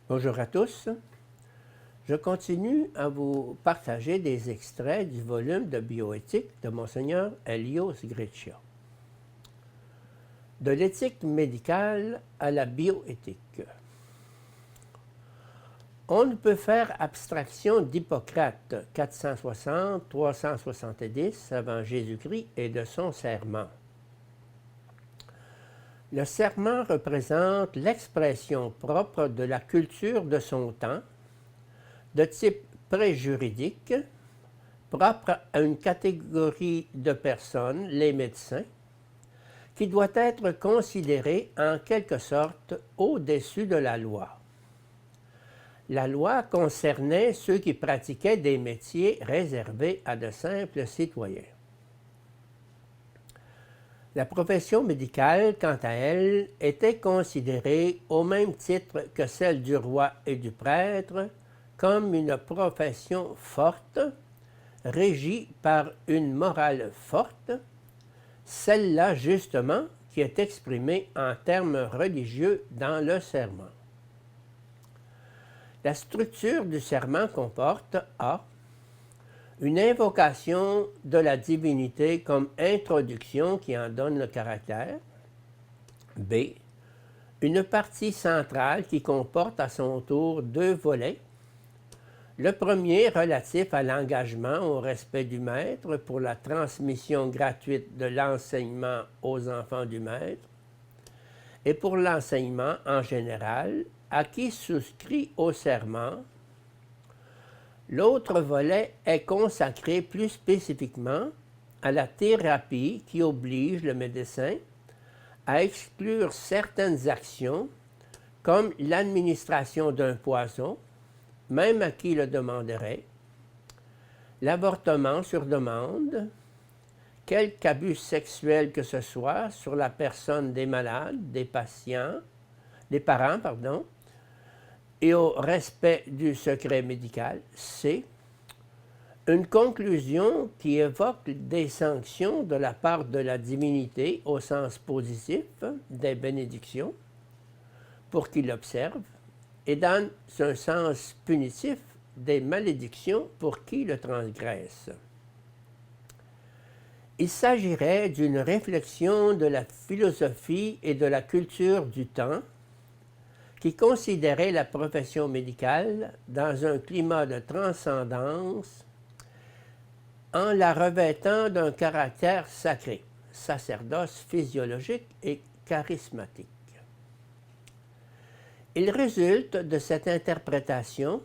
Bonjour à tous. Je continue à vous partager des extraits du volume de bioéthique de Monseigneur Elios Greccia. De l'éthique médicale à la bioéthique. On ne peut faire abstraction d'Hippocrate 460-370 avant Jésus-Christ et de son serment. Le serment représente l'expression propre de la culture de son temps, de type préjuridique, propre à une catégorie de personnes, les médecins, qui doit être considérée en quelque sorte au-dessus de la loi. La loi concernait ceux qui pratiquaient des métiers réservés à de simples citoyens. La profession médicale, quant à elle, était considérée au même titre que celle du roi et du prêtre comme une profession forte, régie par une morale forte, celle-là justement qui est exprimée en termes religieux dans le serment. La structure du serment comporte A. Une invocation de la divinité comme introduction qui en donne le caractère. B. Une partie centrale qui comporte à son tour deux volets. Le premier relatif à l'engagement au respect du maître pour la transmission gratuite de l'enseignement aux enfants du maître et pour l'enseignement en général à qui souscrit au serment. L'autre volet est consacré plus spécifiquement à la thérapie qui oblige le médecin à exclure certaines actions comme l'administration d'un poison, même à qui le demanderait, l'avortement sur demande, quelque abus sexuel que ce soit sur la personne des malades, des parents, et au respect du secret médical. C. Une conclusion qui évoque des sanctions de la part de la divinité au sens positif des bénédictions pour qui l'observe et dans un sens punitif des malédictions pour qui le transgresse. Il s'agirait d'une réflexion de la philosophie et de la culture du temps qui considérait la profession médicale dans un climat de transcendance en la revêtant d'un caractère sacré, sacerdoce physiologique et charismatique. Il résulte de cette interprétation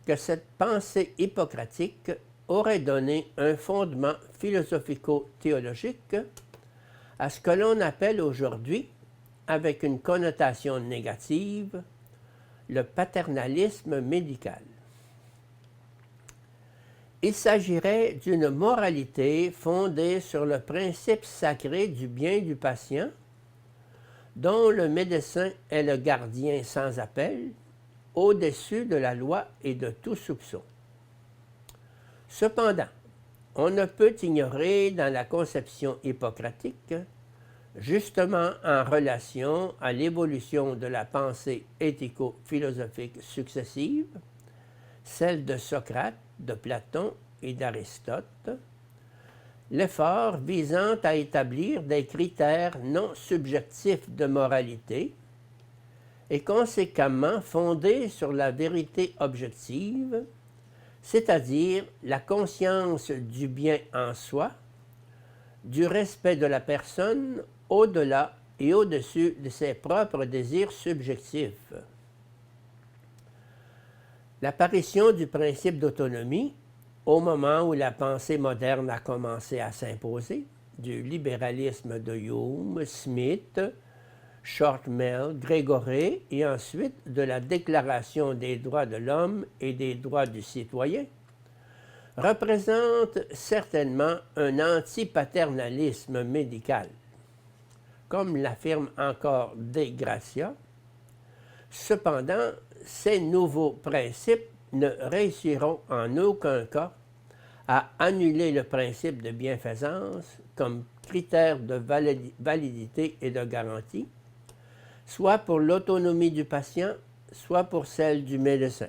que cette pensée hippocratique aurait donné un fondement philosophico-théologique à ce que l'on appelle aujourd'hui, avec une connotation négative, le paternalisme médical. Il s'agirait d'une moralité fondée sur le principe sacré du bien du patient, dont le médecin est le gardien sans appel, au-dessus de la loi et de tout soupçon. Cependant, on ne peut ignorer dans la conception hippocratique, justement en relation à l'évolution de la pensée éthico-philosophique successive, celle de Socrate, de Platon et d'Aristote, l'effort visant à établir des critères non subjectifs de moralité et conséquemment fondés sur la vérité objective, c'est-à-dire la conscience du bien en soi, du respect de la personne au-delà et au-dessus de ses propres désirs subjectifs. L'apparition du principe d'autonomie, au moment où la pensée moderne a commencé à s'imposer, du libéralisme de Hume, Smith, Shortmel, Grégory, et ensuite de la Déclaration des droits de l'homme et des droits du citoyen, représente certainement un antipaternalisme médical. Comme l'affirme encore De Gracia, cependant, ces nouveaux principes ne réussiront en aucun cas à annuler le principe de bienfaisance comme critère de validité et de garantie, soit pour l'autonomie du patient, soit pour celle du médecin.